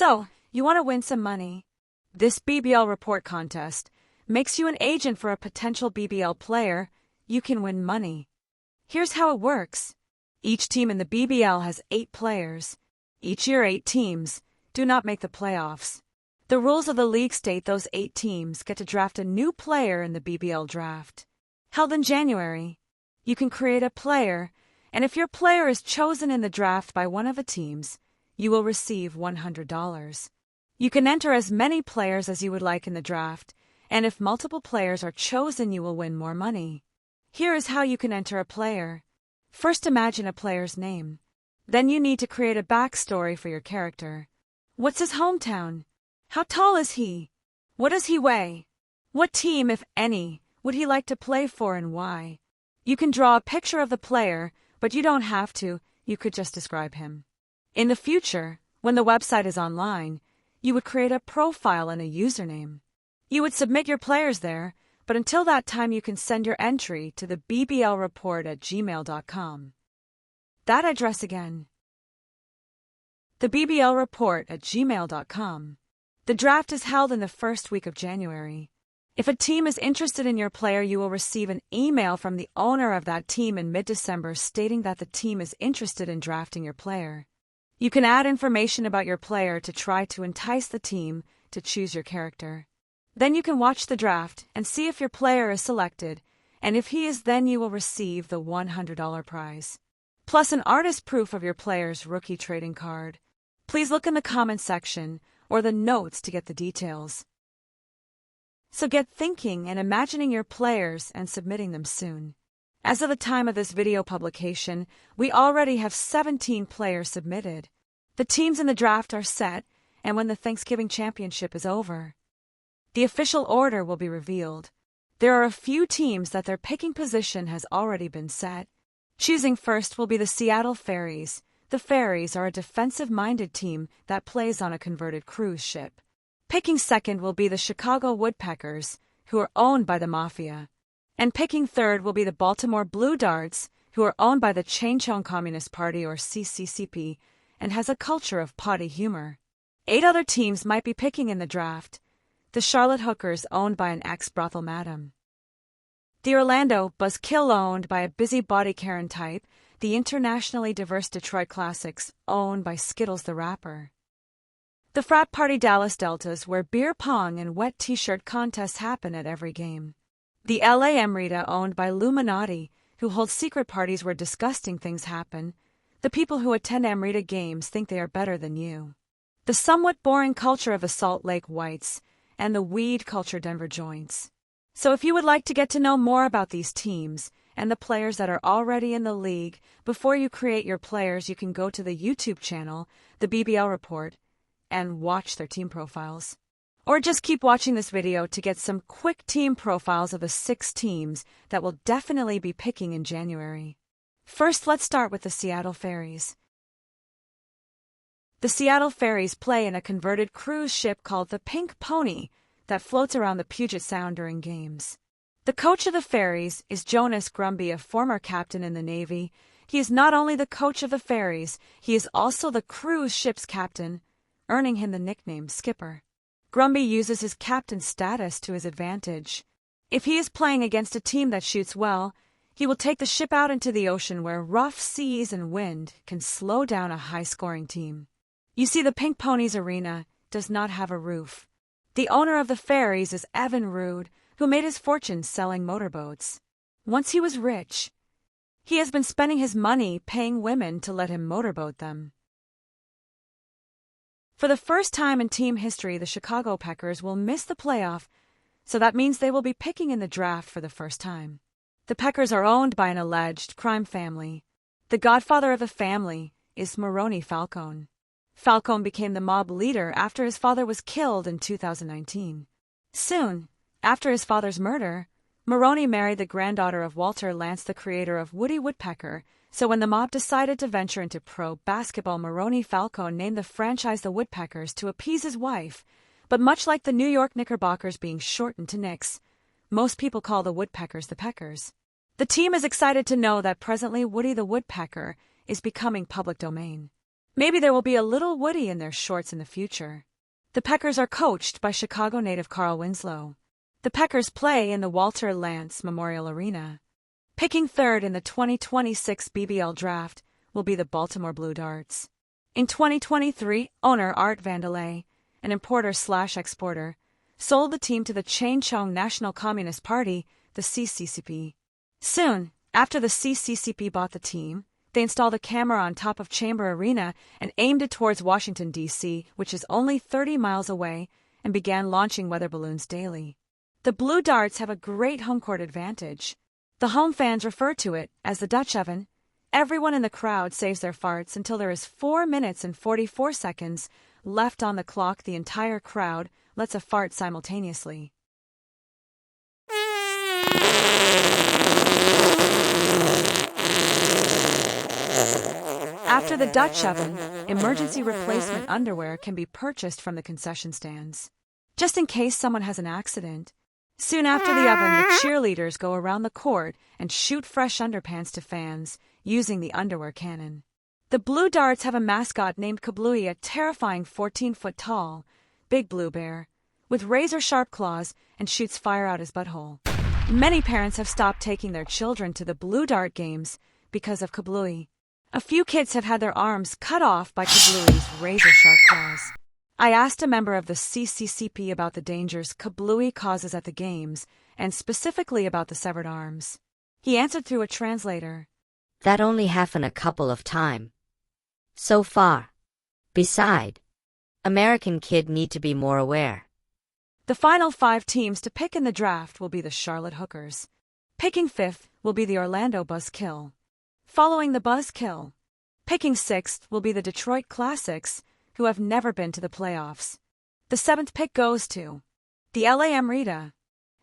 So, you want to win some money? This BBL report contest makes you an agent for a potential BBL player. You can win money. Here's how it works. Each team in the BBL has 8 players. Each year 8 teams do not make the playoffs. The rules of the league state those 8 teams get to draft a new player in the BBL Draft. Held in January, you can create a player, and if your player is chosen in the draft by one of the teams, you will receive $100. You can enter as many players as you would like in the draft, and if multiple players are chosen, you will win more money. Here is how you can enter a player. First, imagine a player's name. Then you need to create a backstory for your character. What's his hometown? How tall is he? What does he weigh? What team, if any, would he like to play for and why? You can draw a picture of the player, but you don't have to. You could just describe him. In the future, when the website is online, you would create a profile and a username. You would submit your players there, but until that time you can send your entry to the BBLReport@gmail.com. That address again. TheBBLReport@gmail.com. The draft is held in the first week of January. If a team is interested in your player, you will receive an email from the owner of that team in mid-December stating that the team is interested in drafting your player. You can add information about your player to try to entice the team to choose your character. Then you can watch the draft and see if your player is selected, and if he is, then you will receive the $100 prize, plus an artist proof of your player's rookie trading card. Please look in the comment section or the notes to get the details. So get thinking and imagining your players and submitting them soon. As of the time of this video publication, we already have 17 players submitted. The teams in the draft are set, and when the Thanksgiving Championship is over, the official order will be revealed. There are a few teams that their picking position has already been set. Choosing first will be the Seattle Ferries. The Ferries are a defensive-minded team that plays on a converted cruise ship. Picking second will be the Chicago Woodpeckers, who are owned by the Mafia. And picking third will be the Baltimore Blue Darts, who are owned by the Changchong Communist Party or CCCP, and has a culture of potty humor. 8 other teams might be picking in the draft. The Charlotte Hookers, owned by an ex-brothel madam. The Orlando Buzzkill, owned by a busybody Karen type. The internationally diverse Detroit Classics, owned by Skittles the rapper. The frat party Dallas Deltas, where beer pong and wet t-shirt contests happen at every game. The LA Amrita, owned by Illuminati, who hold secret parties where disgusting things happen. The people who attend Amrita games think they are better than you. The somewhat boring culture of the Salt Lake Whites, and the weed culture Denver Joints. So if you would like to get to know more about these teams and the players that are already in the league, before you create your players, you can go to the YouTube channel, The BBL Report, and watch their team profiles. Or just keep watching this video to get some quick team profiles of the 6 teams that will definitely be picking in January. First, let's start with the Seattle Ferries. The Seattle Ferries play in a converted cruise ship called the Pink Pony that floats around the Puget Sound during games. The coach of the Ferries is Jonas Grumby, a former captain in the Navy. He is not only the coach of the Ferries, he is also the cruise ship's captain, earning him the nickname Skipper. Grumby uses his captain status to his advantage. If he is playing against a team that shoots well, he will take the ship out into the ocean where rough seas and wind can slow down a high-scoring team. You see, the Pink Pony's arena does not have a roof. The owner of the Ferries is Evan Rood, who made his fortune selling motorboats. Once he was rich, he has been spending his money paying women to let him motorboat them. For the first time in team history, the Chicago Packers will miss the playoff, so that means they will be picking in the draft for the first time. The Packers are owned by an alleged crime family. The godfather of the family is Maroney Falcone. Falcone became the mob leader after his father was killed in 2019. Soon after his father's murder, Maroney married the granddaughter of Walter Lantz, the creator of Woody Woodpecker. So when the mob decided to venture into pro basketball, Maroney Falcone named the franchise the Woodpeckers to appease his wife. But much like the New York Knickerbockers being shortened to Knicks, most people call the Woodpeckers the Peckers. The team is excited to know that presently Woody the Woodpecker is becoming public domain. Maybe there will be a little Woody in their shorts in the future. The Peckers are coached by Chicago native Carl Winslow. The Peckers play in the Walter Lantz Memorial Arena. Picking third in the 2026 BBL Draft will be the Baltimore Blue Darts. In 2023, owner Art Vandelay, an importer/exporter, sold the team to the Changchong National Communist Party, the CCCP. Soon, after the CCCP bought the team, they installed a camera on top of Chamber Arena and aimed it towards Washington, D.C., which is only 30 miles away, and began launching weather balloons daily. The Blue Darts have a great home court advantage. The home fans refer to it as the Dutch oven. Everyone in the crowd saves their farts until there is 4 minutes and 44 seconds left on the clock. The entire crowd lets a fart simultaneously. After the Dutch oven, emergency replacement underwear can be purchased from the concession stands, just in case someone has an accident. Soon after the oven, the cheerleaders go around the court and shoot fresh underpants to fans using the underwear cannon. The Blue Darts have a mascot named Kablooey, a terrifying 14-foot tall, big blue bear, with razor-sharp claws and shoots fire out his butthole. Many parents have stopped taking their children to the Blue Dart games because of Kablooey. A few kids have had their arms cut off by Kablooey's razor-sharp claws. I asked a member of the CCCP about the dangers Kablooey causes at the games, and specifically about the severed arms. He answered through a translator. That only happened a couple of times. So far. Beside, American kid need to be more aware. The final 5 teams to pick in the draft will be the Charlotte Hookers. Picking 5th will be the Orlando Buzzkill. Following the Buzzkill, picking 6th will be the Detroit Classics, who have never been to the playoffs. The 7th pick goes to the LA Amrita.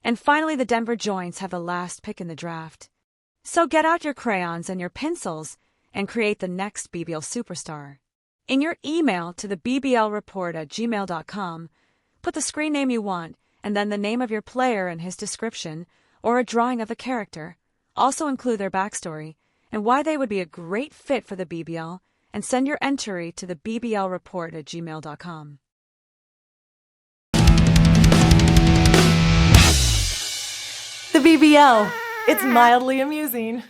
And finally, the Denver Joints have the last pick in the draft. So get out your crayons and your pencils and create the next BBL superstar. In your email to the BBLReport@gmail.com, put the screen name you want and then the name of your player and his description or a drawing of the character. Also include their backstory and why they would be a great fit for the BBL, and send your entry to the BBLReport@gmail.com. The BBL. It's mildly amusing.